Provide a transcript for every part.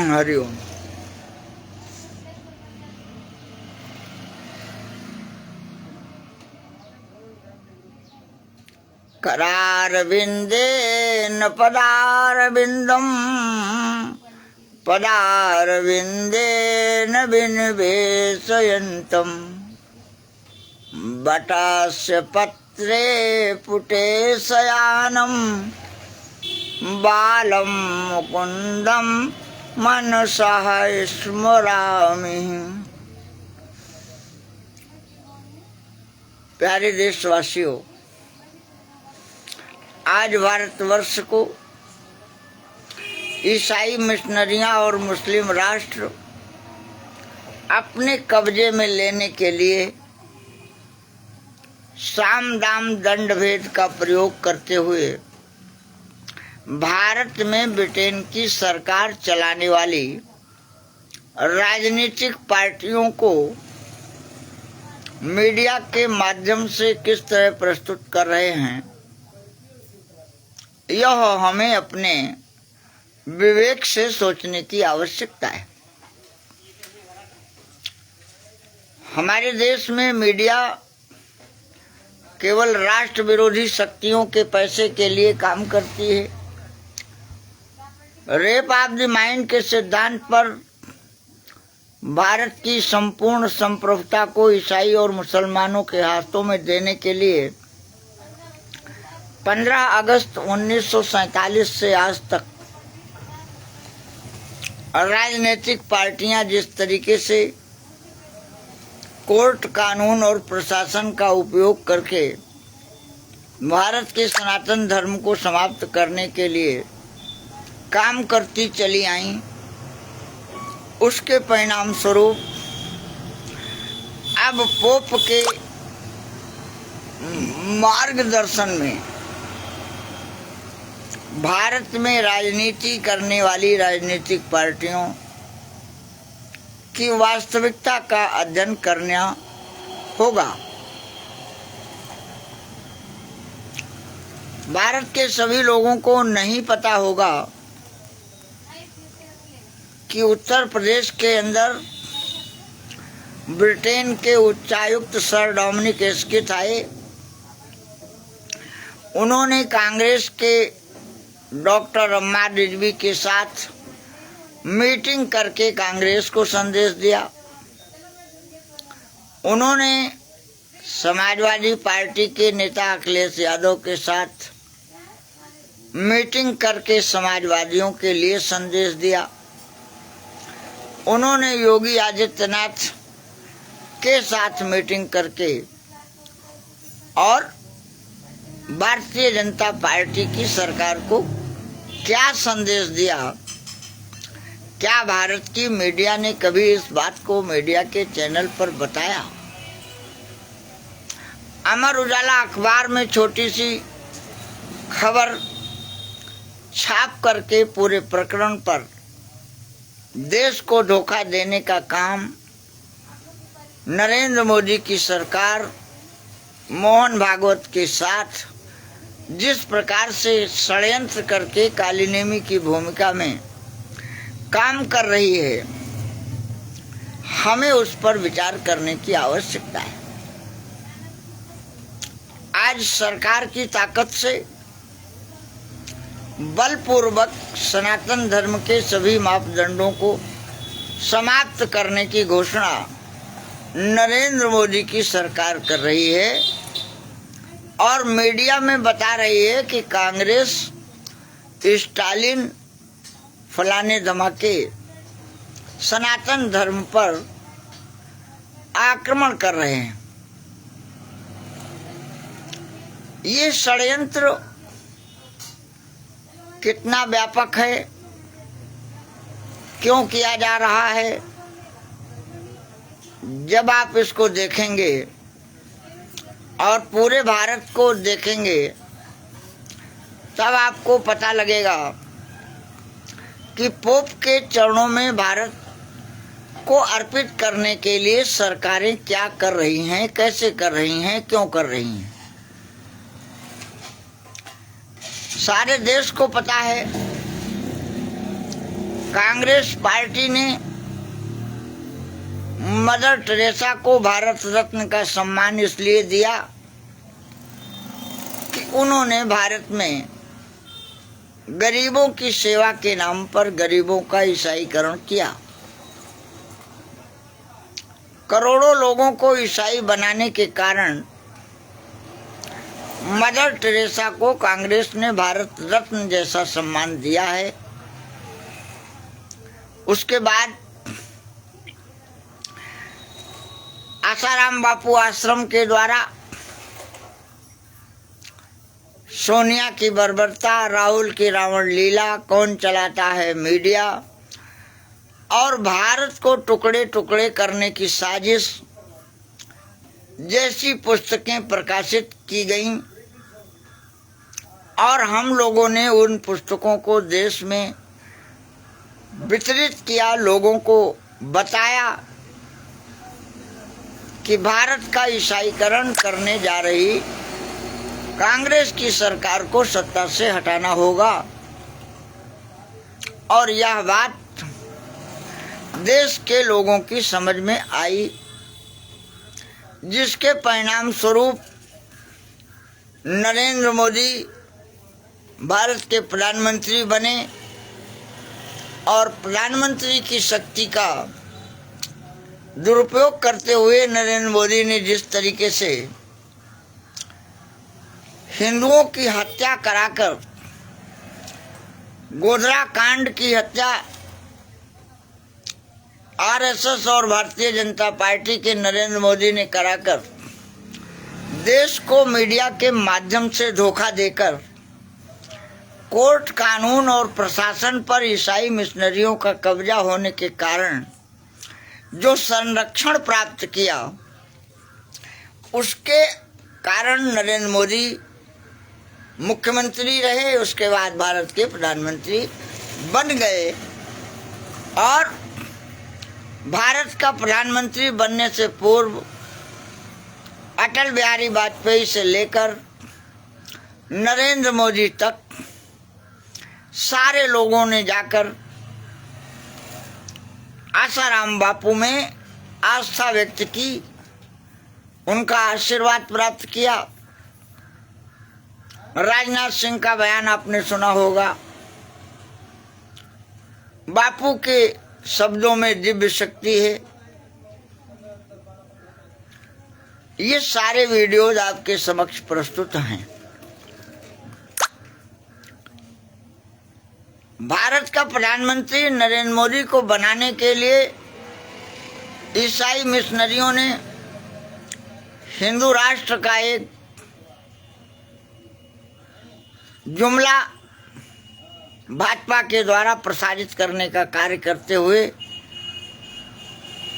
हरिओम। करारविंदेन पदारविंदम पदारविंदेन विनिवेशयन्तम् बटास्य पत्रे पुटे शयानं बालं मुकुन्दं मनसः स्मरामि। प्यारे देशवासियों, आज भारतवर्ष को ईसाई मिशनरियां और मुस्लिम राष्ट्र अपने कब्जे में लेने के लिए साम दाम दंड भेद का प्रयोग करते हुए भारत में ब्रिटेन की सरकार चलाने वाली राजनीतिक पार्टियों को मीडिया के माध्यम से किस तरह प्रस्तुत कर रहे हैं, यह हमें अपने विवेक से सोचने की आवश्यकता है। हमारे देश में मीडिया केवल राष्ट्र विरोधी शक्तियों के पैसे के लिए काम करती है। रेप ऑफ द माइंड के सिद्धांत पर भारत की संपूर्ण संप्रभुता को ईसाई और मुसलमानों के हाथों में देने के लिए 15 अगस्त 1947 से आज तक राजनीतिक पार्टियां जिस तरीके से कोर्ट, कानून और प्रशासन का उपयोग करके भारत के सनातन धर्म को समाप्त करने के लिए काम करती चली आई, उसके परिणाम स्वरूप अब पोप के मार्गदर्शन में भारत में राजनीति करने वाली राजनीतिक पार्टियों की वास्तविकता का अध्ययन करना होगा। भारत के सभी लोगों को नहीं पता होगा कि उत्तर प्रदेश के अंदर ब्रिटेन के उच्चायुक्त सर डोमिनिक एस्किथ आए। उन्होंने कांग्रेस के डॉक्टर अम्मा रिजवी के साथ मीटिंग करके कांग्रेस को संदेश दिया। उन्होंने समाजवादी पार्टी के नेता अखिलेश यादव के साथ मीटिंग करके समाजवादियों के लिए संदेश दिया। उन्होंने योगी आदित्यनाथ के साथ मीटिंग करके और भारतीय जनता पार्टी की सरकार को क्या संदेश दिया। क्या भारत की मीडिया ने कभी इस बात को मीडिया के चैनल पर बताया? अमर उजाला अखबार में छोटी सी खबर छाप करके पूरे प्रकरण पर देश को धोखा देने का काम नरेंद्र मोदी की सरकार मोहन भागवत के साथ जिस प्रकार से षड्यंत्र करके कालीनेमी की भूमिका में काम कर रही है, हमें उस पर विचार करने की आवश्यकता है। आज सरकार की ताकत से बलपूर्वक सनातन धर्म के सभी मापदंडों को समाप्त करने की घोषणा नरेंद्र मोदी की सरकार कर रही है और मीडिया में बता रही है कि कांग्रेस, स्टालिन, फलाने धमाके सनातन धर्म पर आक्रमण कर रहे हैं। ये षड्यंत्र कितना व्यापक है, क्यों किया जा रहा है, जब आप इसको देखेंगे और पूरे भारत को देखेंगे तब आपको पता लगेगा कि पोप के चरणों में भारत को अर्पित करने के लिए सरकारें क्या कर रही हैं, कैसे कर रही हैं, क्यों कर रही हैं। सारे देश को पता है कांग्रेस पार्टी ने मदर टेरेसा को भारत रत्न का सम्मान इसलिए दिया कि उन्होंने भारत में गरीबों की सेवा के नाम पर गरीबों का ईसाईकरण किया। करोड़ों लोगों को ईसाई बनाने के कारण मदर टेरेसा को कांग्रेस ने भारत रत्न जैसा सम्मान दिया है। उसके बाद आसाराम बापू आश्रम के द्वारा सोनिया की बर्बरता, राहुल की रावण लीला, कौन चलाता है मीडिया और भारत को टुकड़े टुकड़े करने की साजिश जैसी पुस्तकें प्रकाशित की गईं और हम लोगों ने उन पुस्तकों को देश में वितरित किया, लोगों को बताया कि भारत का ईसाईकरण करने जा रही कांग्रेस की सरकार को सत्ता से हटाना होगा। और यह बात देश के लोगों की समझ में आई, जिसके परिणाम स्वरूप नरेंद्र मोदी भारत के प्रधानमंत्री बने और प्रधानमंत्री की शक्ति का दुरुपयोग करते हुए नरेंद्र मोदी ने जिस तरीके से हिंदुओं की हत्या कराकर, गोधरा कांड की हत्या आरएसएस और भारतीय जनता पार्टी के नरेंद्र मोदी ने कराकर देश को मीडिया के माध्यम से धोखा देकर कोर्ट, कानून और प्रशासन पर ईसाई मिशनरियों का कब्जा होने के कारण जो संरक्षण प्राप्त किया, उसके कारण नरेंद्र मोदी मुख्यमंत्री रहे, उसके बाद भारत के प्रधानमंत्री बन गए। और भारत का प्रधानमंत्री बनने से पूर्व अटल बिहारी वाजपेयी से लेकर नरेंद्र मोदी तक सारे लोगों ने जाकर आसाराम बापू में आस्था व्यक्त की, उनका आशीर्वाद प्राप्त किया। राजनाथ सिंह का बयान आपने सुना होगा, बापू के शब्दों में दिव्य शक्ति है। ये सारे वीडियोज आपके समक्ष प्रस्तुत हैं। भारत का प्रधानमंत्री नरेंद्र मोदी को बनाने के लिए ईसाई मिशनरियों ने हिंदू राष्ट्र का एक जुमला भाजपा के द्वारा प्रसारित करने का कार्य करते हुए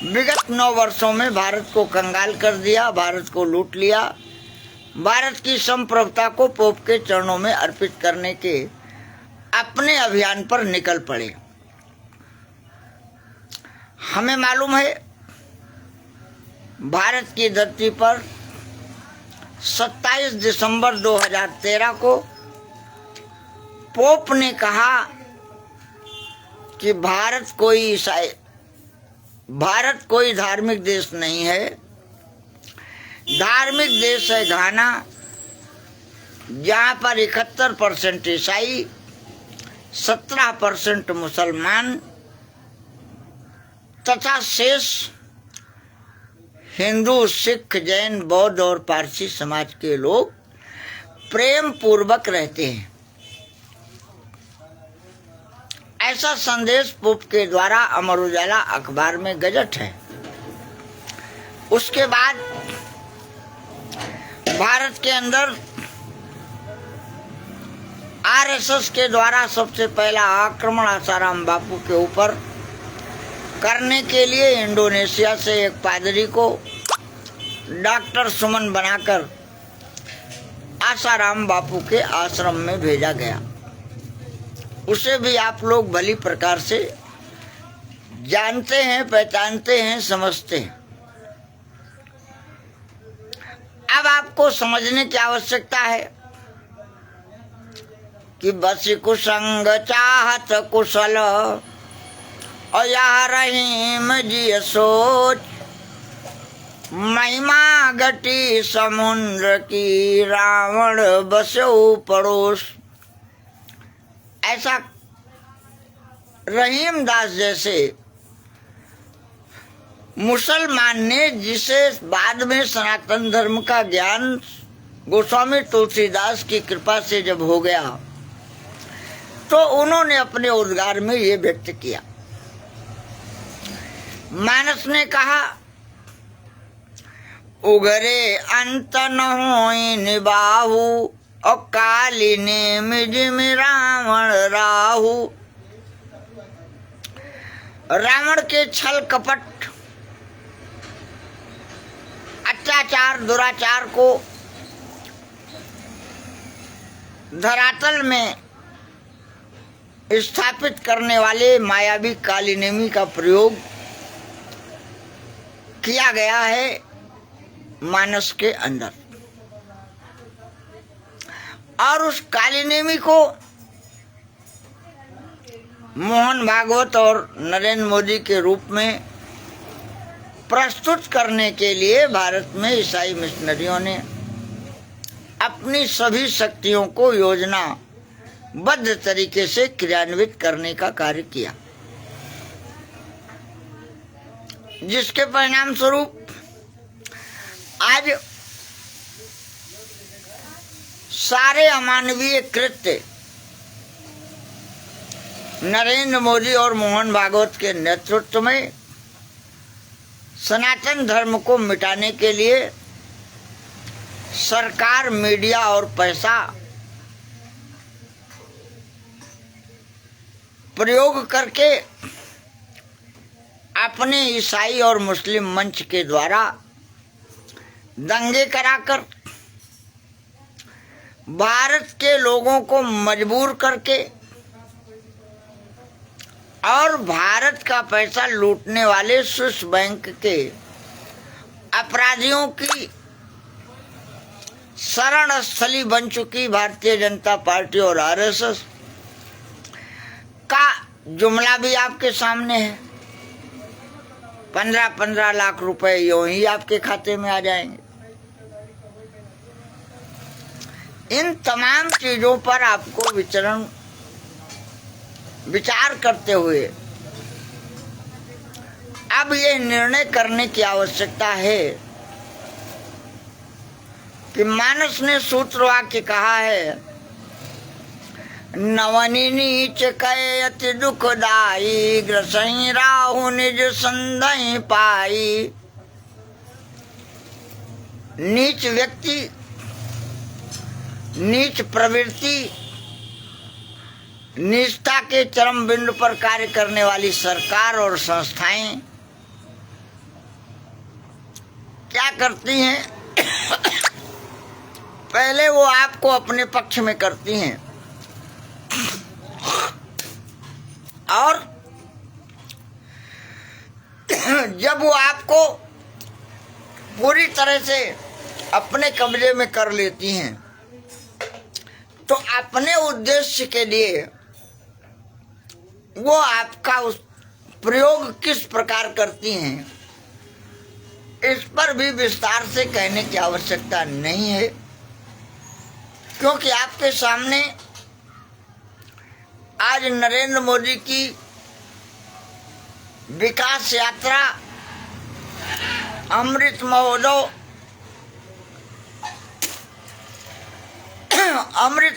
विगत 9 वर्षों में भारत को कंगाल कर दिया, भारत को लूट लिया। भारत की संप्रभुता को पोप के चरणों में अर्पित करने के अपने अभियान पर निकल पड़े। हमें मालूम है भारत की धरती पर 27 दिसंबर 2013 को पोप ने कहा कि भारत कोई धार्मिक देश नहीं है, धार्मिक देश है घाना, जहाँ पर 71% ईसाई, 17% मुसलमान तथा शेष हिंदू, सिख, जैन, बौद्ध और पारसी समाज के लोग प्रेम पूर्वक रहते हैं। ऐसा संदेश पोप के द्वारा अमर उजाला अखबार में गजट है। उसके बाद भारत के अंदर आरएसएस के द्वारा सबसे पहला आक्रमण आसाराम बापू के ऊपर करने के लिए इंडोनेशिया से एक पादरी को डॉक्टर सुमन बनाकर आसाराम बापू के आश्रम में भेजा गया। उसे भी आप लोग भली प्रकार से जानते हैं, पहचानते हैं, समझते हैं। अब आपको समझने की आवश्यकता है कि बस कुसंग चाहत कुशल और यह रहीम जी सोच, महिमा घटी समुद्र की, रावण बसो पड़ोस। ऐसा रहीम दास जैसे मुसलमान ने, जिसे बाद में सनातन धर्म का ज्ञान गोस्वामी तुलसीदास की कृपा से जब हो गया, तो उन्होंने अपने उद्गार में ये व्यक्त किया। मानस ने कहा, उगरे अंत न होई निबाहु, और काली ने मिजिम रावण राहु। रावण के छल कपट, अत्याचार, दुराचार को धरातल में स्थापित करने वाले मायावी कालीनेमी का प्रयोग किया गया है मानस के अंदर। और उस कालीनेमी को मोहन भागवत और नरेंद्र मोदी के रूप में प्रस्तुत करने के लिए भारत में ईसाई मिशनरियों ने अपनी सभी शक्तियों को योजनाबद्ध तरीके से क्रियान्वित करने का कार्य किया, जिसके परिणाम स्वरूप आज सारे अमानवीय कृत्य नरेंद्र मोदी और मोहन भागवत के नेतृत्व में सनातन धर्म को मिटाने के लिए सरकार, मीडिया और पैसा प्रयोग करके अपने ईसाई और मुस्लिम मंच के द्वारा दंगे कराकर भारत के लोगों को मजबूर करके और भारत का पैसा लूटने वाले स्विस बैंक के अपराधियों की शरण स्थली बन चुकी भारतीय जनता पार्टी और आरएसएस का जुमला भी आपके सामने है। 15-15 लाख रुपए यूं ही आपके खाते में आ जाएंगे। इन तमाम चीजों पर आपको विचार करते हुए अब ये निर्णय करने की आवश्यकता है कि मानस ने सूत्र वाक्य कहा है, नवनी नीच कय अति दुखदाई, ग्रसई राहु निज संदई पाई। नीच व्यक्ति, नीच प्रवृत्ति, नीचता के चरम बिंदु पर कार्य करने वाली सरकार और संस्थाएं क्या करती हैं? पहले वो आपको अपने पक्ष में करती हैं और जब वो आपको पूरी तरह से अपने कब्जे में कर लेती हैं तो अपने उद्देश्य के लिए वो आपका उस प्रयोग किस प्रकार करती हैं, इस पर भी विस्तार से कहने की आवश्यकता नहीं है, क्योंकि आपके सामने आज नरेंद्र मोदी की विकास यात्रा, अमृत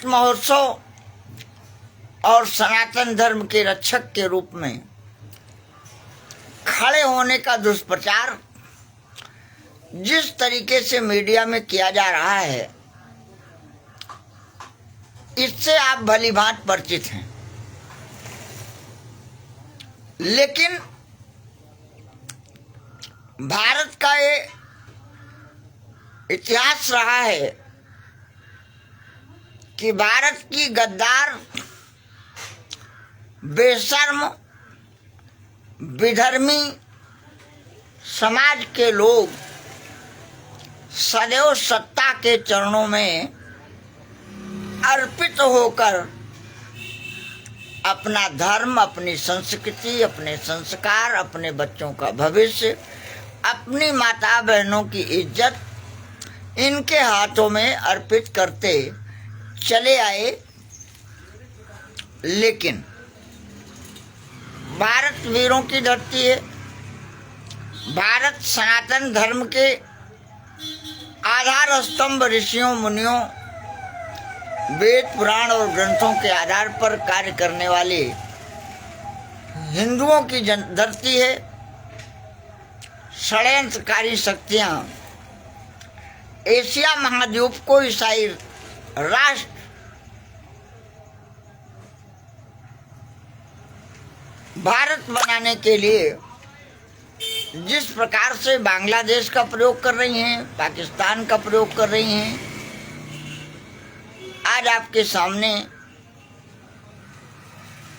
महोत्सव और सनातन धर्म के रक्षक के रूप में खड़े होने का दुष्प्रचार जिस तरीके से मीडिया में किया जा रहा है, इससे आप भलीभांति परिचित हैं। लेकिन भारत का ये इतिहास रहा है कि भारत की गद्दार, बेशर्म, विधर्मी समाज के लोग सदैव सत्ता के चरणों में अर्पित होकर अपना धर्म, अपनी संस्कृति, अपने संस्कार, अपने बच्चों का भविष्य, अपनी माता बहनों की इज्जत इनके हाथों में अर्पित करते चले आए। लेकिन भारत वीरों की धरती है। भारत सनातन धर्म के आधार स्तंभ ऋषियों मुनियों, वेद पुराण और ग्रंथों के आधार पर कार्य करने वाले हिंदुओं की धरती है। षड्यंत्रकारी शक्तियां एशिया महाद्वीप को ईसाई राष्ट्र भारत बनाने के लिए जिस प्रकार से बांग्लादेश का प्रयोग कर रही हैं, पाकिस्तान का प्रयोग कर रही हैं, आज आपके सामने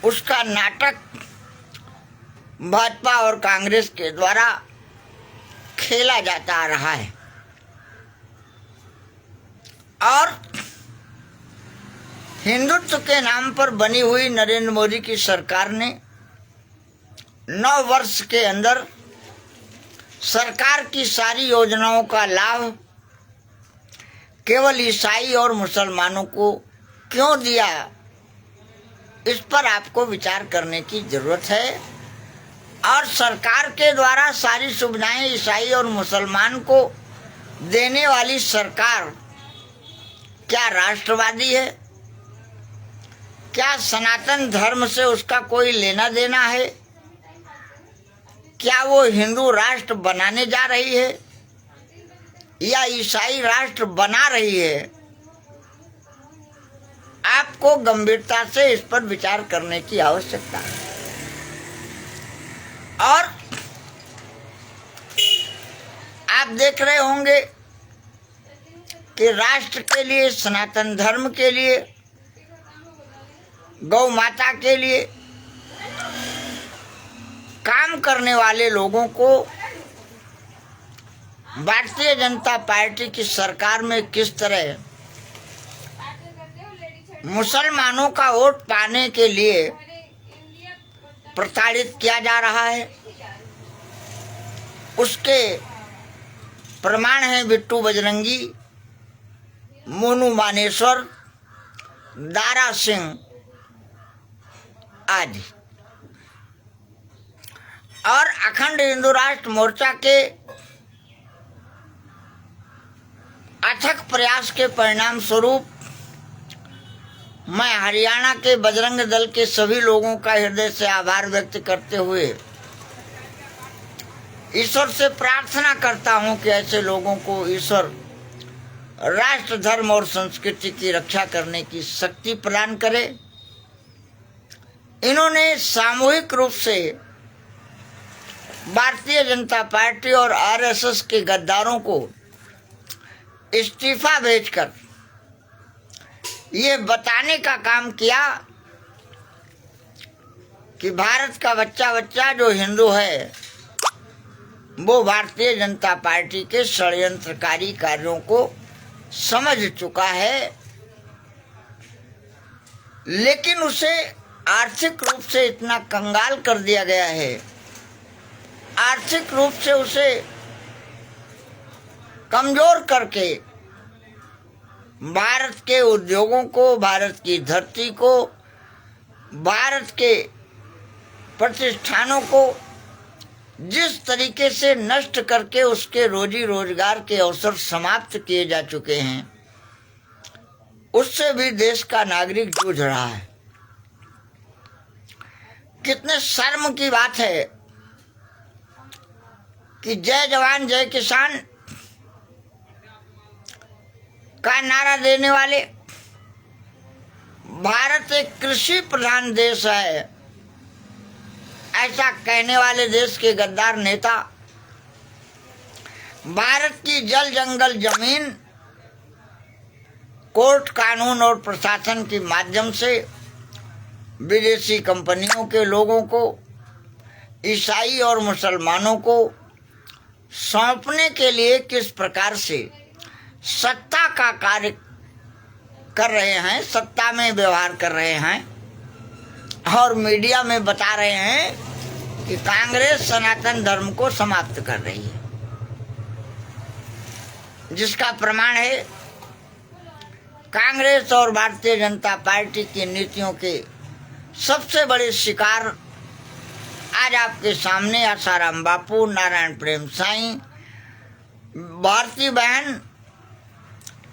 उसका नाटक भाजपा और कांग्रेस के द्वारा खेला जाता आ रहा है। और हिंदुत्व के नाम पर बनी हुई नरेंद्र मोदी की सरकार ने 9 वर्ष के अंदर सरकार की सारी योजनाओं का लाभ केवल ईसाई और मुसलमानों को क्यों दिया, इस पर आपको विचार करने की जरूरत है। और सरकार के द्वारा सारी सुविधाएं ईसाई और मुसलमान को देने वाली सरकार क्या राष्ट्रवादी है? क्या सनातन धर्म से उसका कोई लेना देना है? क्या वो हिंदू राष्ट्र बनाने जा रही है या ईसाई राष्ट्र बना रही है? आपको गंभीरता से इस पर विचार करने की आवश्यकता है। और आप देख रहे होंगे कि राष्ट्र के लिए, सनातन धर्म के लिए, गौ माता के लिए काम करने वाले लोगों को भारतीय जनता पार्टी की सरकार में किस तरह मुसलमानों का वोट पाने के लिए प्रताड़ित किया जा रहा है, उसके प्रमाण हैं बिट्टू बजरंगी, मोनू मानेश्वर, दारा सिंह आदि। और अखंड हिंदू राष्ट्र मोर्चा के अथक प्रयास के परिणाम स्वरूप मैं हरियाणा के बजरंग दल के सभी लोगों का हृदय से आभार व्यक्त करते हुए ईश्वर से प्रार्थना करता हूं कि ऐसे लोगों को ईश्वर राष्ट्र, धर्म और संस्कृति की रक्षा करने की शक्ति प्रदान करे। इन्होंने सामूहिक रूप से भारतीय जनता पार्टी और आरएसएस के गद्दारों को इस्तीफा भेजकर ये बताने का काम किया कि भारत का बच्चा बच्चा जो हिंदू है वो भारतीय जनता पार्टी के षड्यंत्रकारी कार्यों को समझ चुका है, लेकिन उसे आर्थिक रूप से इतना कंगाल कर दिया गया है, आर्थिक रूप से उसे कमजोर करके भारत के उद्योगों को, भारत की धरती को, भारत के प्रतिष्ठानों को जिस तरीके से नष्ट करके उसके रोजी रोजगार के अवसर समाप्त किए जा चुके हैं, उससे भी देश का नागरिक जूझ रहा है। कितने शर्म की बात है कि जय जवान जय किसान का नारा देने वाले, भारत एक कृषि प्रधान देश है ऐसा कहने वाले देश के गद्दार नेता भारत की जल जंगल जमीन कोर्ट कानून और प्रशासन के माध्यम से विदेशी कंपनियों के लोगों को, ईसाई और मुसलमानों को सौंपने के लिए किस प्रकार से सत्ता का कार्य कर रहे हैं, सत्ता में व्यवहार कर रहे हैं, और मीडिया में बता रहे हैं कि कांग्रेस सनातन धर्म को समाप्त कर रही है, जिसका प्रमाण है कांग्रेस और भारतीय जनता पार्टी की नीतियों के सबसे बड़े शिकार आज आपके सामने आसाराम बापू, नारायण प्रेम साईं, भारती बहन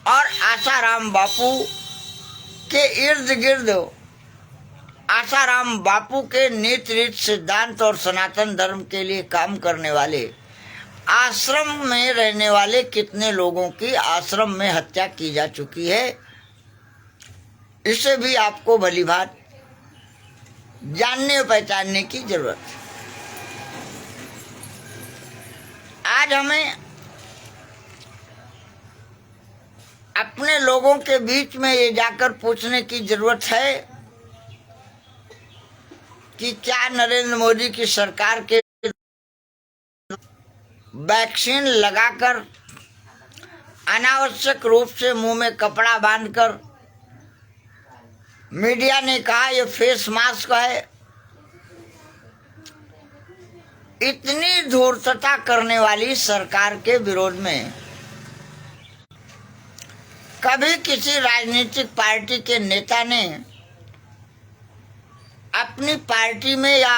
और आसाराम बापू के इर्द गिर्द आसाराम बापू के नीति रीत सिद्धांत और सनातन धर्म के लिए काम करने वाले आश्रम में रहने वाले कितने लोगों की आश्रम में हत्या की जा चुकी है, इसे भी आपको भली बात जानने और पहचानने की जरूरत है। आज हमें अपने लोगों के बीच में ये जाकर पूछने की जरूरत है कि क्या नरेंद्र मोदी की सरकार के वैक्सीन लगाकर अनावश्यक रूप से मुंह में कपड़ा बांधकर मीडिया ने कहा ये फेस मास्क है, इतनी धूर्तता करने वाली सरकार के विरोध में कभी किसी राजनीतिक पार्टी के नेता ने अपनी पार्टी में या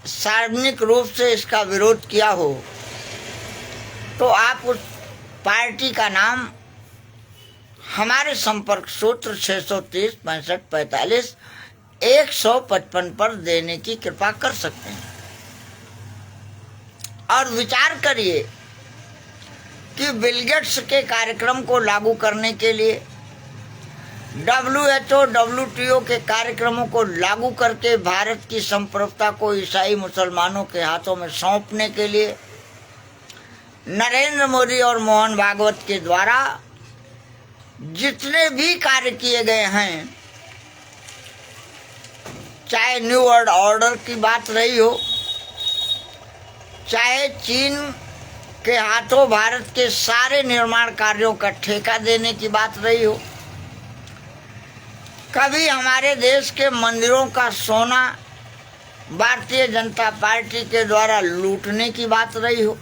सार्वजनिक रूप से इसका विरोध किया हो तो आप उस पार्टी का नाम हमारे संपर्क सूत्र 630 65 45 155 पर देने की कृपा कर सकते हैं और विचार करिए कि बिल गेट्स के कार्यक्रम को लागू करने के लिए WHO, WTO के कार्यक्रमों को लागू करके भारत की संप्रभुता को ईसाई मुसलमानों के हाथों में सौंपने के लिए नरेंद्र मोदी और मोहन भागवत के द्वारा जितने भी कार्य किए गए हैं, चाहे न्यू वर्ल्ड ऑर्डर की बात रही हो, चाहे चीन के हाथों भारत के सारे निर्माण कार्यों का ठेका देने की बात रही हो, कभी हमारे देश के मंदिरों का सोना भारतीय जनता पार्टी के द्वारा लूटने की बात रही हो,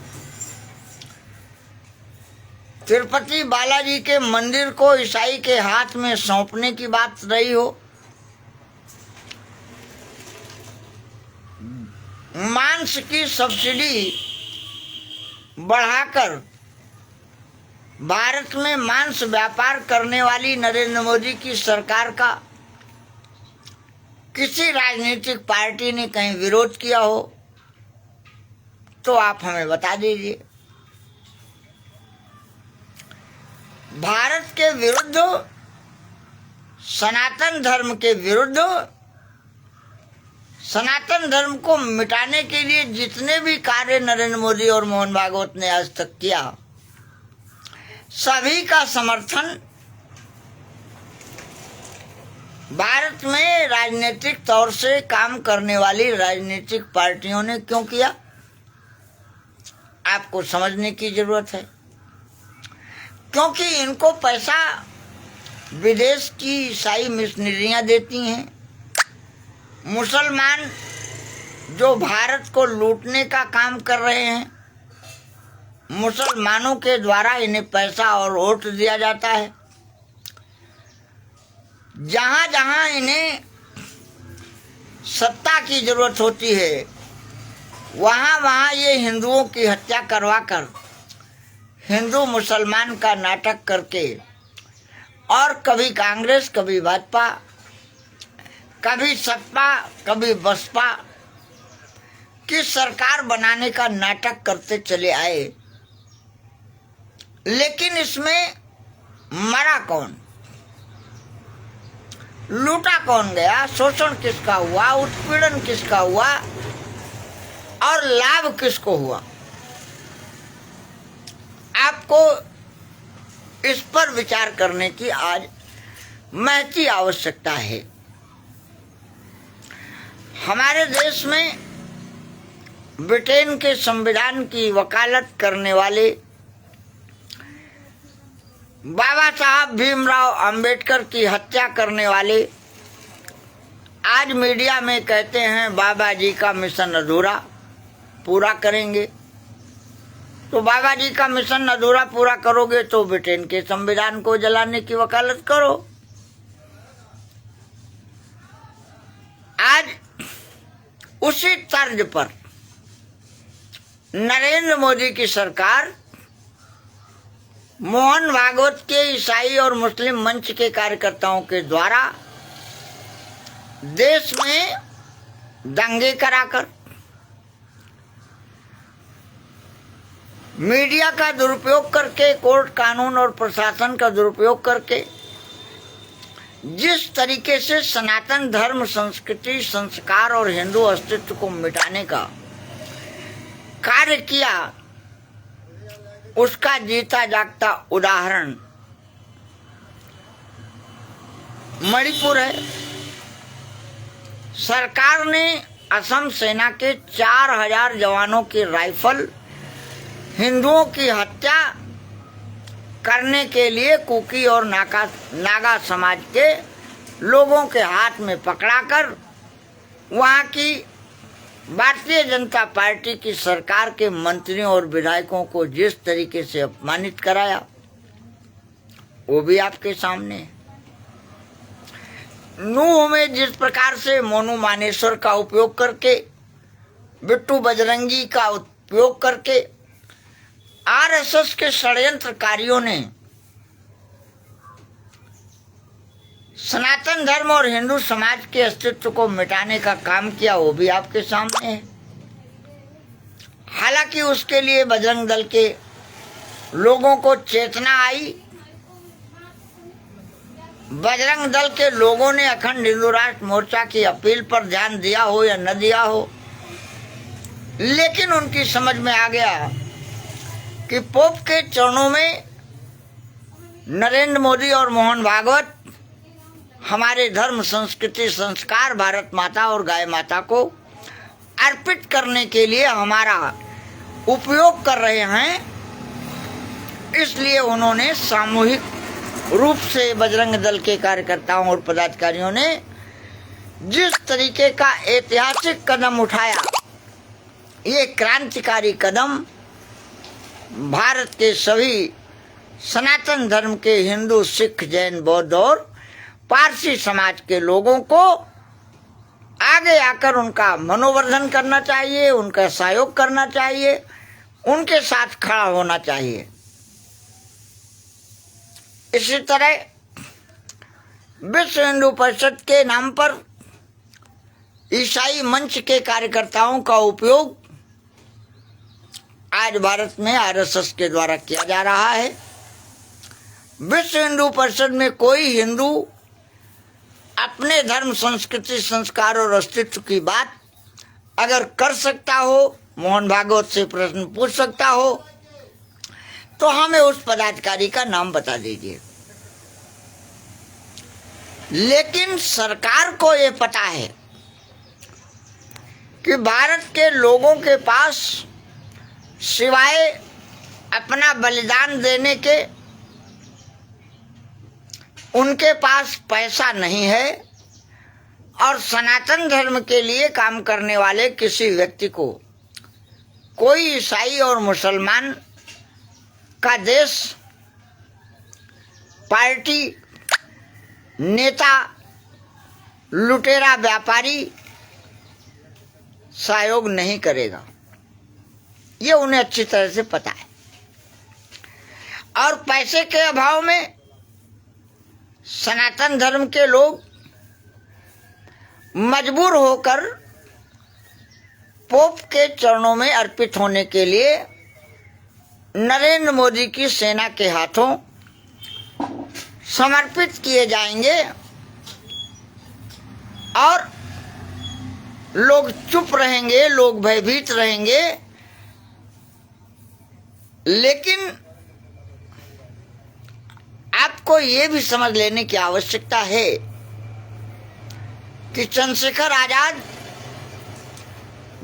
तिरुपति बालाजी के मंदिर को ईसाई के हाथ में सौंपने की बात रही हो, मांस की सब्सिडी बढ़ाकर भारत में मांस व्यापार करने वाली नरेंद्र मोदी की सरकार का किसी राजनीतिक पार्टी ने कहीं विरोध किया हो तो आप हमें बता दीजिए। भारत के विरुद्ध, सनातन धर्म के विरुद्ध, सनातन धर्म को मिटाने के लिए जितने भी कार्य नरेंद्र मोदी और मोहन भागवत ने आज तक किया, सभी का समर्थन भारत में राजनीतिक तौर से काम करने वाली राजनीतिक पार्टियों ने क्यों किया, आपको समझने की जरूरत है। क्योंकि इनको पैसा विदेश की ईसाई मिशनरियां देती हैं। मुसलमान जो भारत को लूटने का काम कर रहे हैं, मुसलमानों के द्वारा इन्हें पैसा और वोट दिया जाता है। जहां जहां इन्हें सत्ता की जरूरत होती है, वहां वहां ये हिंदुओं की हत्या करवाकर हिंदू मुसलमान का नाटक करके और कभी कांग्रेस, कभी भाजपा, कभी सपा, कभी बसपा की सरकार बनाने का नाटक करते चले आए। लेकिन इसमें मरा कौन, लूटा कौन गया, शोषण किसका हुआ, उत्पीड़न किसका हुआ और लाभ किसको हुआ, आपको इस पर विचार करने की आज महती आवश्यकता है। हमारे देश में ब्रिटेन के संविधान की वकालत करने वाले बाबा साहब भीमराव अंबेडकर की हत्या करने वाले आज मीडिया में कहते हैं बाबा जी का मिशन अधूरा पूरा करेंगे। तो बाबा जी का मिशन अधूरा पूरा करोगे तो ब्रिटेन के संविधान को जलाने की वकालत करो। आज उसी तर्ज पर नरेंद्र मोदी की सरकार मोहन भागवत के ईसाई और मुस्लिम मंच के कार्यकर्ताओं के द्वारा देश में दंगे कराकर, मीडिया का दुरुपयोग करके, कोर्ट कानून और प्रशासन का दुरुपयोग करके जिस तरीके से सनातन धर्म, संस्कृति, संस्कार और हिंदू अस्तित्व को मिटाने का कार्य किया, उसका जीता जागता उदाहरण मणिपुर है। सरकार ने असम सेना के 4000 जवानों की राइफल हिंदुओं की हत्या करने के लिए कुकी और नागा समाज के लोगों के हाथ में पकड़ाकर वहां की भारतीय जनता पार्टी की सरकार के मंत्रियों और विधायकों को जिस तरीके से अपमानित कराया, वो भी आपके सामने है। नूह में जिस प्रकार से मोनू मानेश्वर का उपयोग करके, बिट्टू बजरंगी का उपयोग करके आरएसएस के षड्यंत्रकारियों ने सनातन धर्म और हिंदू समाज के अस्तित्व को मिटाने का काम किया, वो भी आपके सामने है। हालांकि उसके लिए बजरंग दल के लोगों को चेतना आई, बजरंग दल के लोगों ने अखंड हिंदू राष्ट्र मोर्चा की अपील पर ध्यान दिया हो या न दिया हो, लेकिन उनकी समझ में आ गया कि पोप के चरणों में नरेंद्र मोदी और मोहन भागवत हमारे धर्म, संस्कृति, संस्कार, भारत माता और गाय माता को अर्पित करने के लिए हमारा उपयोग कर रहे हैं। इसलिए उन्होंने सामूहिक रूप से बजरंग दल के कार्यकर्ताओं और पदाधिकारियों ने जिस तरीके का ऐतिहासिक कदम उठाया, ये क्रांतिकारी कदम भारत के सभी सनातन धर्म के हिंदू, सिख, जैन, बौद्ध और पारसी समाज के लोगों को आगे आकर उनका मनोवर्धन करना चाहिए, उनका सहयोग करना चाहिए, उनके साथ खड़ा होना चाहिए। इसी तरह विश्व हिंदू परिषद के नाम पर ईसाई मंच के कार्यकर्ताओं का उपयोग आज भारत में आरएसएस के द्वारा किया जा रहा है। विश्व हिंदू परिषद में कोई हिंदू अपने धर्म, संस्कृति, संस्कार और अस्तित्व की बात अगर कर सकता हो, मोहन भागवत से प्रश्न पूछ सकता हो, तो हमें उस पदाधिकारी का नाम बता दीजिए। लेकिन सरकार को ये पता है कि भारत के लोगों के पास सिवाय अपना बलिदान देने के उनके पास पैसा नहीं है, और सनातन धर्म के लिए काम करने वाले किसी व्यक्ति को कोई ईसाई और मुसलमान का देश, पार्टी, नेता, लुटेरा व्यापारी सहयोग नहीं करेगा। ये उन्हें अच्छी तरह से पता है। और पैसे के अभाव में सनातन धर्म के लोग मजबूर होकर पोप के चरणों में अर्पित होने के लिए नरेंद्र मोदी की सेना के हाथों समर्पित किए जाएंगे, और लोग चुप रहेंगे, लोग भयभीत रहेंगे। लेकिन आपको ये भी समझ लेने की आवश्यकता है कि चंद्रशेखर आजाद,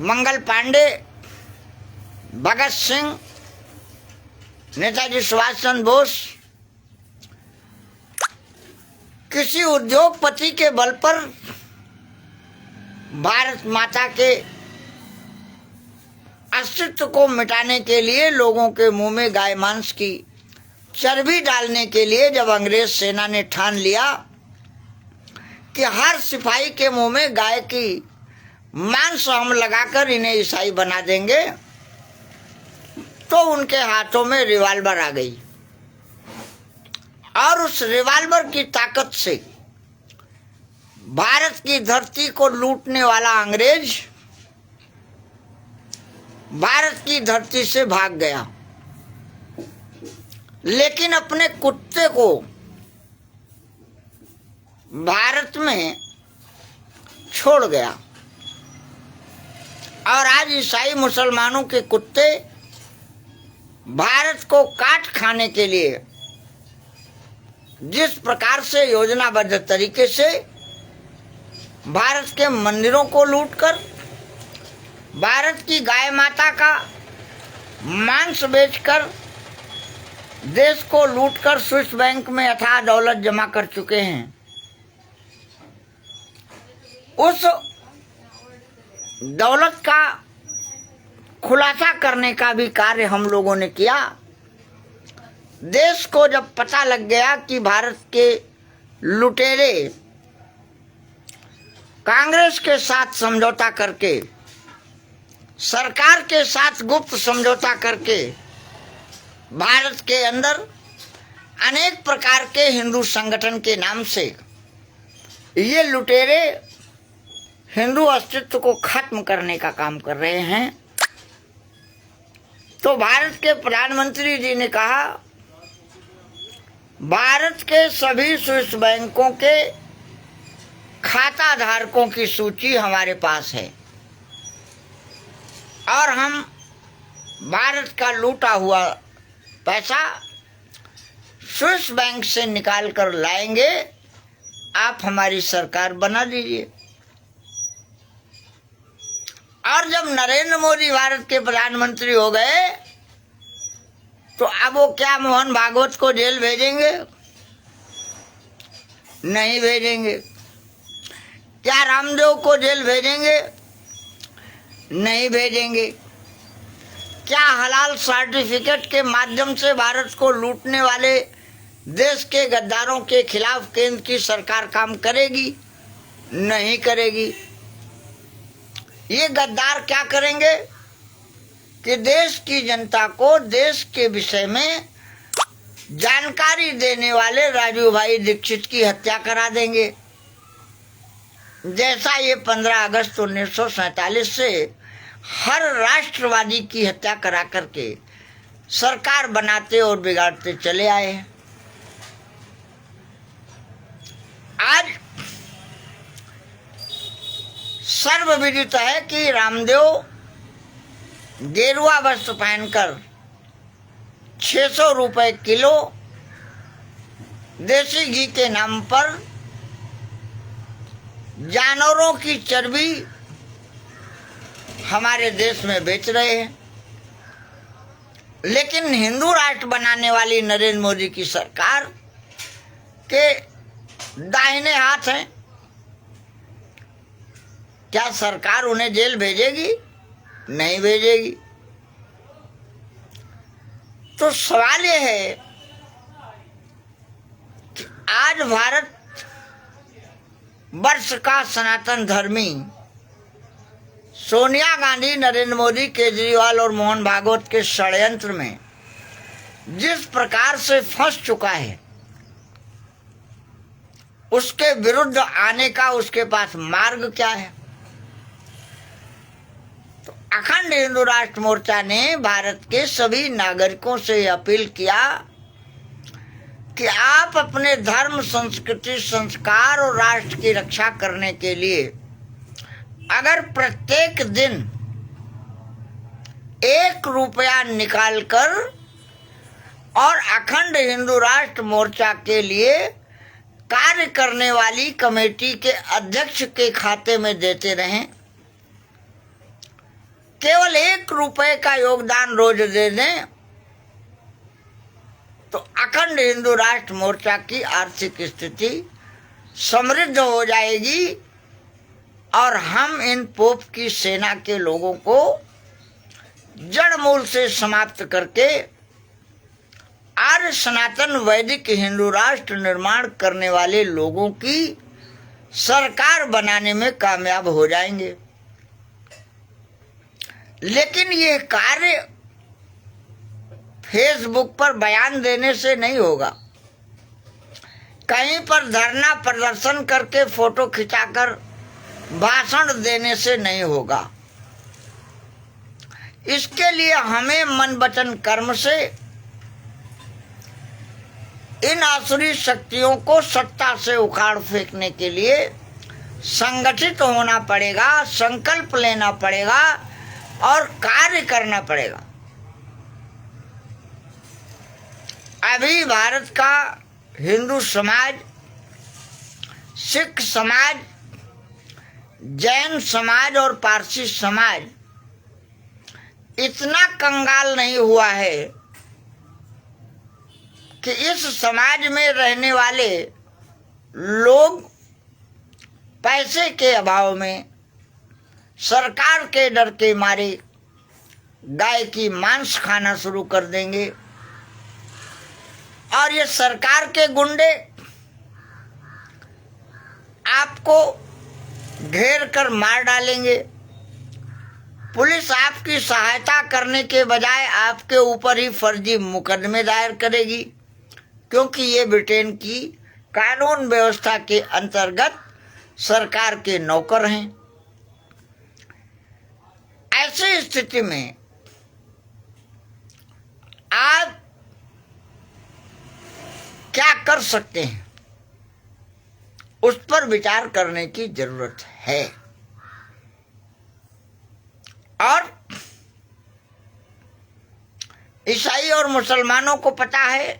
मंगल पांडे, भगत सिंह, नेताजी सुभाष चंद्र बोस किसी उद्योगपति के बल पर भारत माता के अस्तित्व को मिटाने के लिए, लोगों के मुंह में गाय मांस की चर्बी डालने के लिए जब अंग्रेज सेना ने ठान लिया कि हर सिपाही के मुंह में गाय की मांस हम लगाकर इन्हें ईसाई बना देंगे, तो उनके हाथों में रिवाल्वर आ गई और उस रिवाल्वर की ताकत से भारत की धरती को लूटने वाला अंग्रेज भारत की धरती से भाग गया, लेकिन अपने कुत्ते को भारत में छोड़ गया। और आज ईसाई मुसलमानों के कुत्ते भारत को काट खाने के लिए जिस प्रकार से योजनाबद्ध तरीके से भारत के मंदिरों को लूटकर, भारत की गाय माता का मांस बेचकर, देश को लूटकर स्विस बैंक में अथाह दौलत जमा कर चुके हैं, उस दौलत का खुलासा करने का भी कार्य हम लोगों ने किया। देश को जब पता लग गया कि भारत के लुटेरे कांग्रेस के साथ समझौता करके, सरकार के साथ गुप्त समझौता करके भारत के अंदर अनेक प्रकार के हिंदू संगठन के नाम से ये लुटेरे हिंदू अस्तित्व को खत्म करने का काम कर रहे हैं, तो भारत के प्रधानमंत्री जी ने कहा भारत के सभी स्विस बैंकों के खाता धारकों की सूची हमारे पास है और हम भारत का लूटा हुआ पैसा स्विस बैंक से निकाल कर लाएंगे, आप हमारी सरकार बना दीजिए। और जब नरेंद्र मोदी भारत के प्रधानमंत्री हो गए तो अब वो क्या मोहन भागवत को जेल भेजेंगे? नहीं भेजेंगे। क्या रामदेव को जेल भेजेंगे? नहीं भेजेंगे। क्या हलाल सर्टिफिकेट के माध्यम से भारत को लूटने वाले देश के गद्दारों के खिलाफ केंद्र की सरकार काम करेगी? नहीं करेगी। ये गद्दार क्या करेंगे कि देश की जनता को देश के विषय में जानकारी देने वाले राजू भाई दीक्षित की हत्या करा देंगे, जैसा ये 15 अगस्त 1947 से हर राष्ट्रवादी की हत्या करा करके सरकार बनाते और बिगाड़ते चले आए हैं। आज सर्वविदित है कि रामदेव गेरुआ वस्त्र पहनकर 600 रुपए किलो देसी घी के नाम पर जानवरों की चर्बी हमारे देश में बेच रहे हैं, लेकिन हिंदू राष्ट्र बनाने वाली नरेंद्र मोदी की सरकार के दाहिने हाथ हैं। क्या सरकार उन्हें जेल भेजेगी? नहीं भेजेगी। तो सवाल यह है कि आज भारत वर्ष का सनातन धर्मी सोनिया गांधी, नरेंद्र मोदी, केजरीवाल और मोहन भागवत के षड्यंत्र में जिस प्रकार से फंस चुका है, उसके विरुद्ध आने का उसके पास मार्ग क्या है? तो अखंड हिंदू राष्ट्र मोर्चा ने भारत के सभी नागरिकों से अपील किया कि आप अपने धर्म, संस्कृति, संस्कार और राष्ट्र की रक्षा करने के लिए अगर प्रत्येक दिन 1 रुपया निकालकर और अखंड हिंदू राष्ट्र मोर्चा के लिए कार्य करने वाली कमेटी के अध्यक्ष के खाते में देते रहें, केवल 1 रुपए का योगदान रोज दे दें, तो अखंड हिंदू राष्ट्र मोर्चा की आर्थिक स्थिति समृद्ध हो जाएगी और हम इन पोप की सेना के लोगों को जड़ मूल से समाप्त करके आर्य सनातन वैदिक हिंदू राष्ट्र निर्माण करने वाले लोगों की सरकार बनाने में कामयाब हो जाएंगे। लेकिन यह कार्य फेसबुक पर बयान देने से नहीं होगा, कहीं पर धरना प्रदर्शन करके फोटो खिंचाकर भाषण देने से नहीं होगा। इसके लिए हमें मन वचन कर्म से इन आसुरी शक्तियों को सत्ता से उखाड़ फेंकने के लिए संगठित होना पड़ेगा, संकल्प लेना पड़ेगा और कार्य करना पड़ेगा। अभी भारत का हिंदू समाज, सिख समाज, जैन समाज और पारसी समाज इतना कंगाल नहीं हुआ है कि इस समाज में रहने वाले लोग पैसे के अभाव में, सरकार के डर के मारे गाय की मांस खाना शुरू कर देंगे और ये सरकार के गुंडे आपको घेर कर मार डालेंगे। पुलिस आपकी सहायता करने के बजाय आपके ऊपर ही फर्जी मुकदमे दायर करेगी, क्योंकि ये ब्रिटेन की कानून व्यवस्था के अंतर्गत सरकार के नौकर हैं। ऐसी स्थिति में आप क्या कर सकते हैं, उस पर विचार करने की जरूरत है। और ईसाई और मुसलमानों को पता है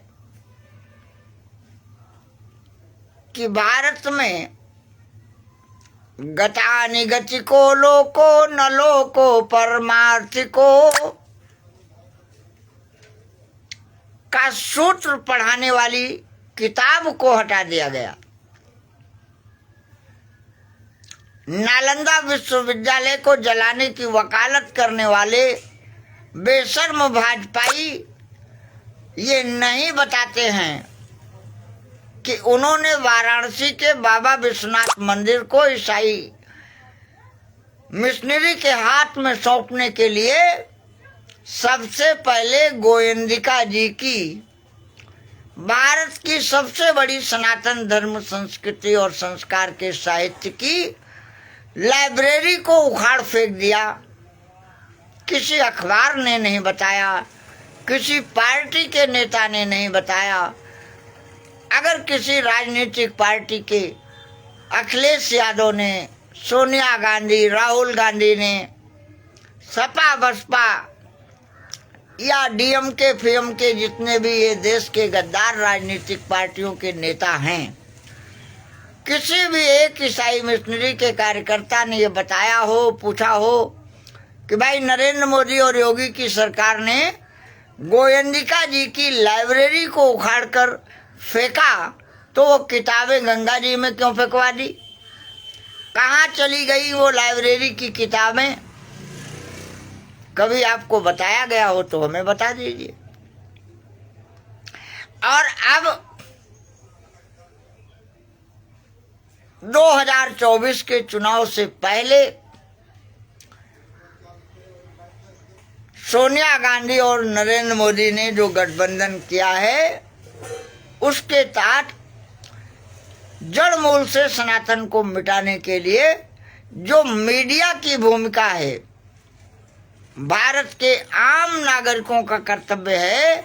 कि भारत में गतानिगतिको लोको न लोको परमार्थिको का सूत्र पढ़ाने वाली किताब को हटा दिया गया। नालंदा विश्वविद्यालय को जलाने की वकालत करने वाले बेशर्म भाजपाई ये नहीं बताते हैं कि उन्होंने वाराणसी के बाबा विश्वनाथ मंदिर को ईसाई मिशनरी के हाथ में सौंपने के लिए सबसे पहले गोविंदिका जी की, भारत की सबसे बड़ी सनातन धर्म, संस्कृति और संस्कार के साहित्य की लाइब्रेरी को उखाड़ फेंक दिया। किसी अखबार ने नहीं बताया, किसी पार्टी के नेता ने नहीं बताया। अगर किसी राजनीतिक पार्टी के अखिलेश यादव ने, सोनिया गांधी, राहुल गांधी ने, सपा बसपा या डीएमके फीएमके जितने भी ये देश के गद्दार राजनीतिक पार्टियों के नेता हैं, किसी भी एक ईसाई मिशनरी के कार्यकर्ता ने ये बताया हो, पूछा हो कि भाई नरेंद्र मोदी और योगी की सरकार ने गोविंदिका जी की लाइब्रेरी को उखाड़कर फेंका, तो वो किताबें गंगा जी में क्यों फेंकवा दी? कहाँ चली गई वो लाइब्रेरी की किताबें? कभी आपको बताया गया हो तो हमें बता दीजिए। और अब 2024 के चुनाव से पहले सोनिया गांधी और नरेंद्र मोदी ने जो गठबंधन किया है, उसके तहत जड़ मूल से सनातन को मिटाने के लिए जो मीडिया की भूमिका है, भारत के आम नागरिकों का कर्तव्य है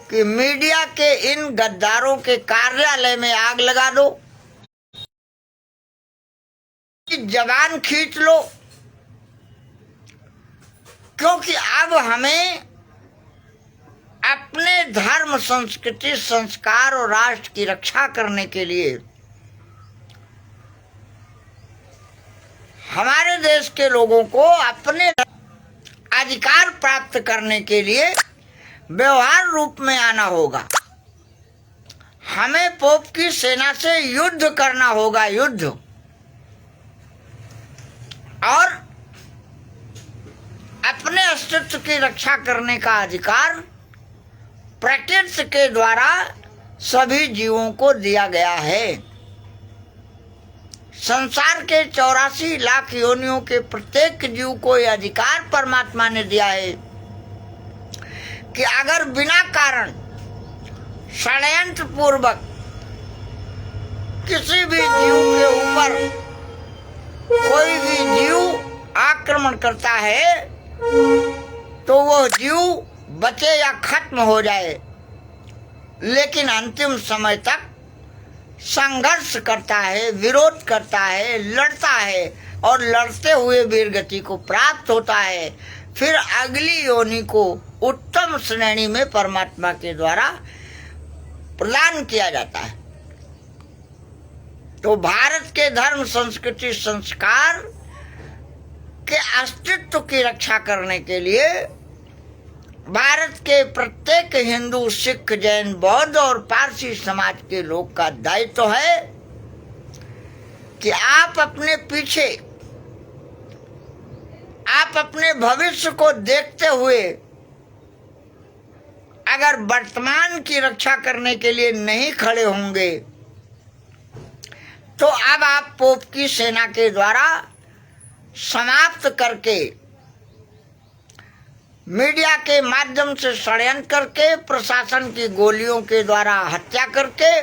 कि मीडिया के इन गद्दारों के कार्यालय में आग लगा दो, जबान खींच लो, क्योंकि अब हमें अपने धर्म, संस्कृति, संस्कार और राष्ट्र की रक्षा करने के लिए, हमारे देश के लोगों को अपने अधिकार प्राप्त करने के लिए व्यवहार रूप में आना होगा। हमें पोप की सेना से युद्ध करना होगा, युद्ध। और अपने अस्तित्व की रक्षा करने का अधिकार प्रकृति के द्वारा सभी जीवों को दिया गया है। संसार के 84 लाख योनियों के प्रत्येक जीव को यह अधिकार परमात्मा ने दिया है कि अगर बिना कारण षड्यंत्र पूर्वक किसी भी जीव के ऊपर कोई भी जीव आक्रमण करता है तो वह जीव बचे या खत्म हो जाए, लेकिन अंतिम समय तक संघर्ष करता है, विरोध करता है, लड़ता है और लड़ते हुए वीरगति को प्राप्त होता है। फिर अगली योनि को उत्तम श्रेणी में परमात्मा के द्वारा प्रदान किया जाता है। तो भारत के धर्म, संस्कृति, संस्कार के अस्तित्व की रक्षा करने के लिए भारत के प्रत्येक हिंदू, सिख, जैन, बौद्ध और पारसी समाज के लोग का दायित्व है कि आप अपने पीछे, आप अपने भविष्य को देखते हुए अगर वर्तमान की रक्षा करने के लिए नहीं खड़े होंगे तो अब आप पोप की सेना के द्वारा समाप्त करके, मीडिया के माध्यम से षड्यंत्र करके, प्रशासन की गोलियों के द्वारा हत्या करके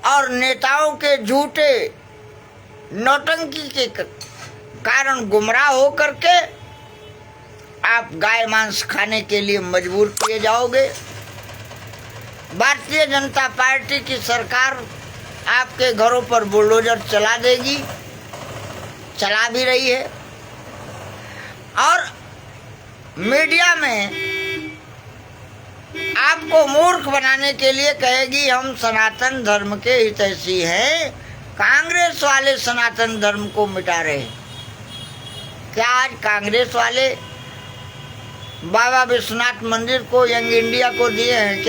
और नेताओं के झूठे नौटंकी के कारण गुमराह हो करके आप गाय मांस खाने के लिए मजबूर किए जाओगे। भारतीय जनता पार्टी की सरकार आपके घरों पर बुलडोजर चला देगी, चला भी रही है, और मीडिया में आपको मूर्ख बनाने के लिए कहेगी हम सनातन धर्म के हितैषी हैं। कांग्रेस वाले सनातन धर्म को मिटा रहे हैं। क्या आज कांग्रेस वाले बाबा विश्वनाथ मंदिर को यंग इंडिया को दिए हैं?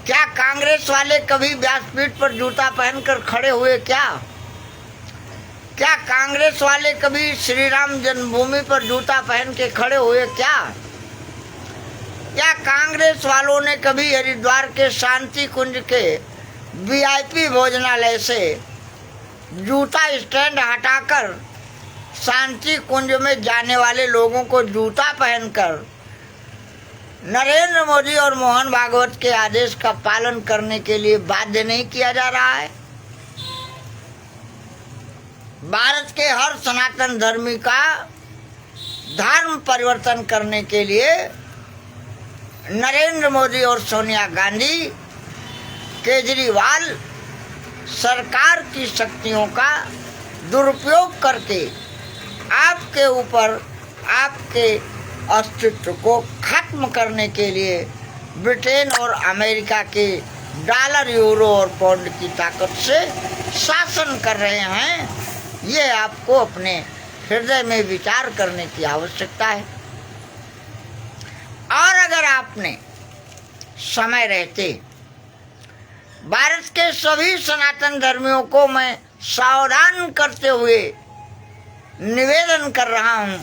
क्या कांग्रेस वाले कभी व्यासपीठ पर जूता पहनकर खड़े हुए? क्या कांग्रेस वाले कभी श्री राम जन्मभूमि पर जूता पहन के खड़े हुए? क्या कांग्रेस वालों ने कभी हरिद्वार के शांति कुंज के वीआईपी भोजनालय से जूता स्टैंड हटाकर शांति कुंज में जाने वाले लोगों को जूता पहनकर नरेंद्र मोदी और मोहन भागवत के आदेश का पालन करने के लिए बाध्य नहीं किया जा रहा है? भारत के हर सनातन धर्मी का धर्म परिवर्तन करने के लिए नरेंद्र मोदी और सोनिया गांधी, केजरीवाल सरकार की शक्तियों का दुरुपयोग करके आपके ऊपर, आपके अस्तित्व को खत्म करने के लिए ब्रिटेन और अमेरिका के डॉलर, यूरो और पाउंड की ताकत से शासन कर रहे हैं। ये आपको अपने हृदय में विचार करने की आवश्यकता है। और अगर आपने समय रहते भारत के सभी सनातन धर्मियों को मैं सावधान करते हुए निवेदन कर रहा हूं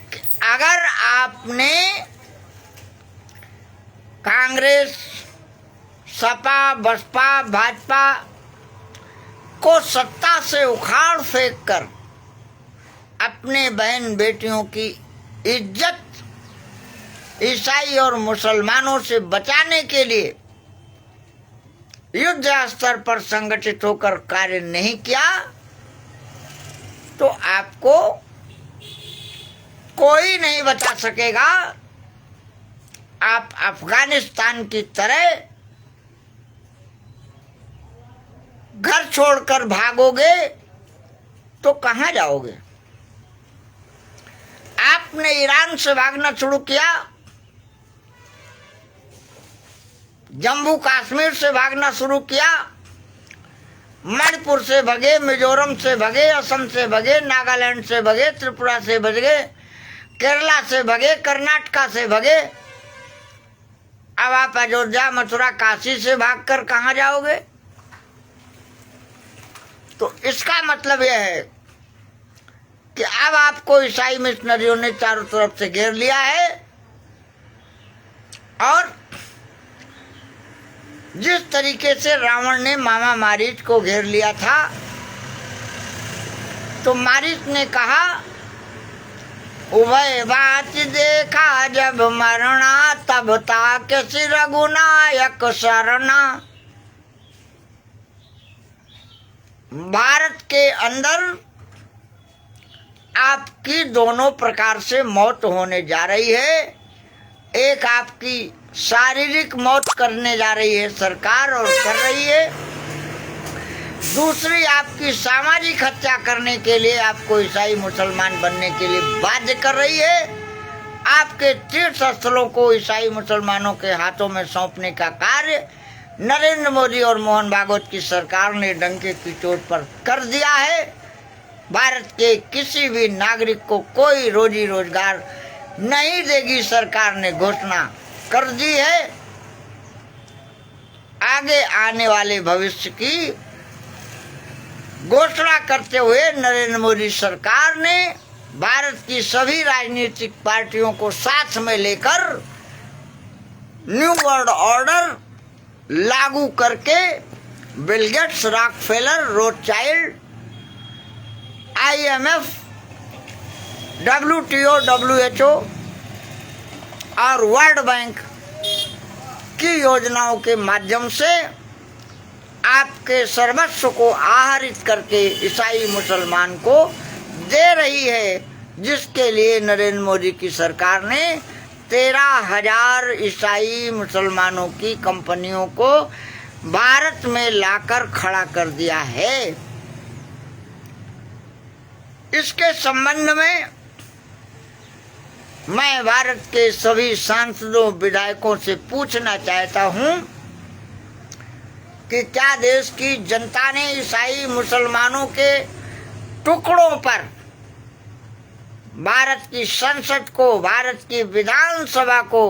कि अगर आपने कांग्रेस, सपा, बसपा, भाजपा को सत्ता से उखाड़ फेंक कर अपने बहन बेटियों की इज्जत ईसाई और मुसलमानों से बचाने के लिए युद्ध स्तर पर संगठित होकर कार्य नहीं किया तो आपको कोई नहीं बचा सकेगा। आप अफगानिस्तान की तरह घर छोड़कर भागोगे तो कहां जाओगे? आपने ईरान से भागना शुरू किया, जम्मू कश्मीर से भागना शुरू किया, मणिपुर से भगे, मिजोरम से भगे, असम से भगे, नागालैंड से भगे, त्रिपुरा से भगे, केरला से भगे, कर्नाटका से भगे। अब आप अयोध्या, मथुरा, काशी से भागकर कहां जाओगे? तो इसका मतलब यह है कि अब आपको ईसाई मिशनरियों ने चारों तरफ से घेर लिया है और जिस तरीके से रावण ने मामा मारीच को घेर लिया था, तो मारीच ने कहा, उभय बात देखा जब मरना, तब ताके सिर रघुनायक शरणा। भारत के अंदर आपकी दोनों प्रकार से मौत होने जा रही है। एक आपकी शारीरिक मौत करने जा रही है सरकार और कर रही है, दूसरी आपकी सामाजिक हत्या करने के लिए आपको ईसाई मुसलमान बनने के लिए बाध्य कर रही है। आपके तीर्थ स्थलों को ईसाई मुसलमानों के हाथों में सौंपने का कार्य नरेंद्र मोदी और मोहन भागवत की सरकार ने डंके की चोट पर कर दिया है। भारत के किसी भी नागरिक को कोई रोजी रोजगार नहीं देगी, सरकार ने घोषणा कर दी है। आगे आने वाले भविष्य की घोषणा करते हुए नरेंद्र मोदी सरकार ने भारत की सभी राजनीतिक पार्टियों को साथ में लेकर न्यू वर्ल्ड ऑर्डर लागू करके Bill Gates, Rockefeller, Rothschild, IMF, WTO, WHO और वर्ल्ड बैंक की योजनाओं के माध्यम से आपके सर्वस्व को आहरित करके ईसाई मुसलमान को दे रही है, जिसके लिए नरेंद्र मोदी की सरकार ने 13,000 ईसाई मुसलमानों की कंपनियों को भारत में लाकर खड़ा कर दिया है। इसके संबंध में मैं भारत के सभी सांसदों, विधायकों से पूछना चाहता हूं कि क्या देश की जनता ने ईसाई मुसलमानों के टुकड़ों पर भारत की संसद को, भारत की विधानसभा को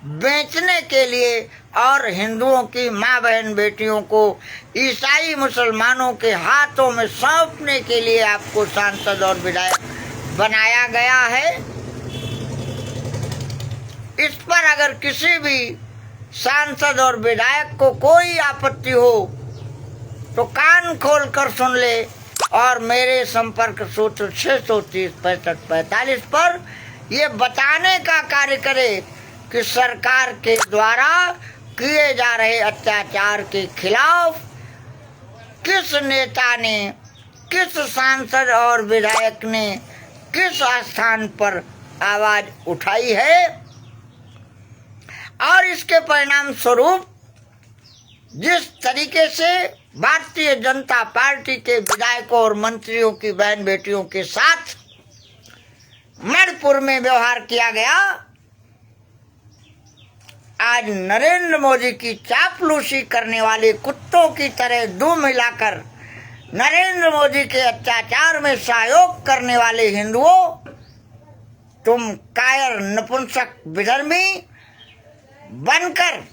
बेचने के लिए और हिंदुओं की माँ बहन बेटियों को ईसाई मुसलमानों के हाथों में सौंपने के लिए आपको सांसद और विधायक बनाया गया है? इस पर अगर किसी भी सांसद और विधायक को कोई आपत्ति हो तो कान खोल कर सुन ले और मेरे संपर्क सूत्र 630 65 45 पर ये बताने का कार्य करे कि सरकार के द्वारा किए जा रहे अत्याचार के खिलाफ किस नेता ने, किस सांसद और विधायक ने किस स्थान पर आवाज उठाई है और इसके परिणाम स्वरूप जिस तरीके से भारतीय जनता पार्टी के विधायकों और मंत्रियों की बहन बेटियों के साथ मणिपुर में व्यवहार किया गया, आज नरेंद्र मोदी की चापलूसी करने वाले कुत्तों की तरह दुम मिलाकर नरेंद्र मोदी के अत्याचार में सहयोग करने वाले हिंदुओं, तुम कायर, नपुंसक, विधर्मी बनकर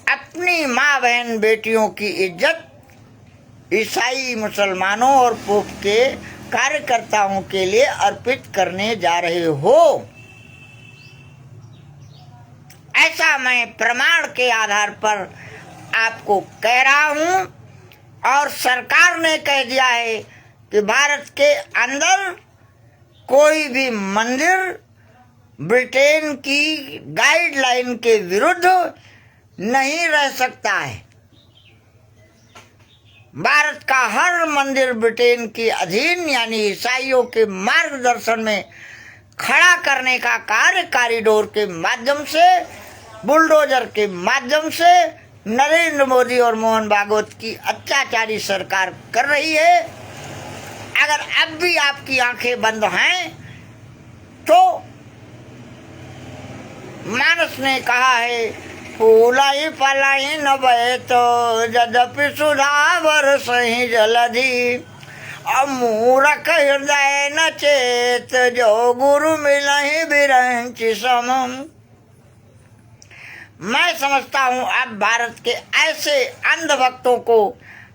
अपनी माँ बहन बेटियों की इज्जत ईसाई मुसलमानों और पोप के कार्यकर्ताओं के लिए अर्पित करने जा रहे हो। ऐसा मैं प्रमाण के आधार पर आपको कह रहा हूं और सरकार ने कह दिया है कि भारत के अंदर कोई भी मंदिर ब्रिटेन की गाइडलाइन के विरुद्ध नहीं रह सकता है। भारत का हर मंदिर ब्रिटेन के अधीन यानी ईसाइयों के मार्गदर्शन में खड़ा करने का कार्य कॉरिडोर के माध्यम से, बुलडोजर के माध्यम से नरेंद्र मोदी और मोहन भागवत की अत्याचारी सरकार कर रही है। अगर अब भी आपकी आंखें बंद हैं तो मानस ने कहा है, फूलाई फलाई न बहे तो यद्यपि सुधावर सही जलधि, अमूरख हृदय न चेत जो गुरु मिलहि बिरंचि समम। मैं समझता हूँ अब भारत के ऐसे अंधभक्तों को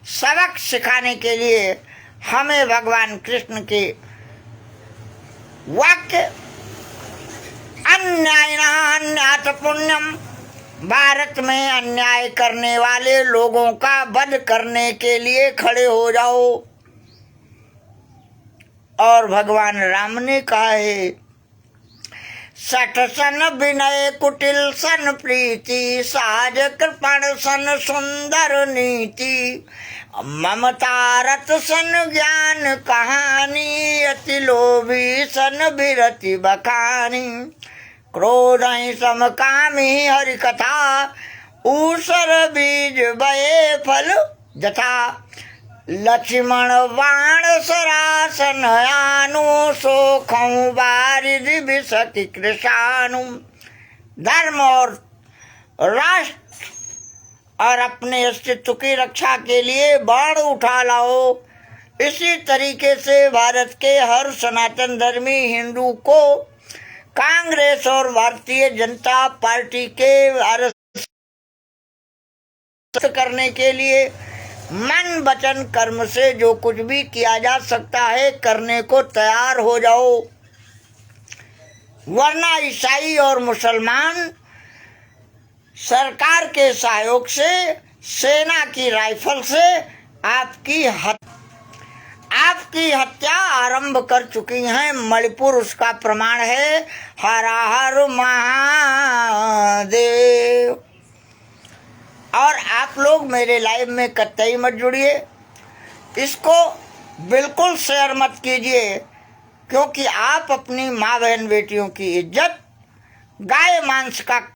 सबक सिखाने के लिए हमें भगवान कृष्ण के वाक्य अन्यायनान्यात पुण्यम, भारत में अन्याय करने वाले लोगों का वध करने के लिए खड़े हो जाओ। और भगवान राम ने कहा है, सठ सन विनय कुटिल सन प्रीति, साज कृपण सन सुंदर नीति, ममता रत सन ज्ञान कहानी, अति लोभी सन बिरति बखानी, क्रोध सम कामी हरि कथा, ऊसर बीज बये फल जथा, लक्ष्मण बाण सरासन आनु, सोखऊ बारिद विषति कृषानु। धर्म और राष्ट्र और अपने अस्तित्व की रक्षा के लिए बाण उठा लाओ। इसी तरीके से भारत के हर सनातन धर्मी हिंदू को कांग्रेस और भारतीय जनता पार्टी के अरेस्ट करने के लिए मन वचन कर्म से जो कुछ भी किया जा सकता है करने को तैयार हो जाओ, वरना ईसाई और मुसलमान सरकार के सहयोग से, सेना की राइफल से आपकी हत्या आरंभ कर चुकी हैं। मणिपुर उसका प्रमाण है। हर हर महादेव। और आप लोग मेरे लाइव में कतई मत जुड़िए, इसको बिल्कुल शेयर मत कीजिए, क्योंकि आप अपनी माँ बहन बेटियों की इज्जत गाय मांस का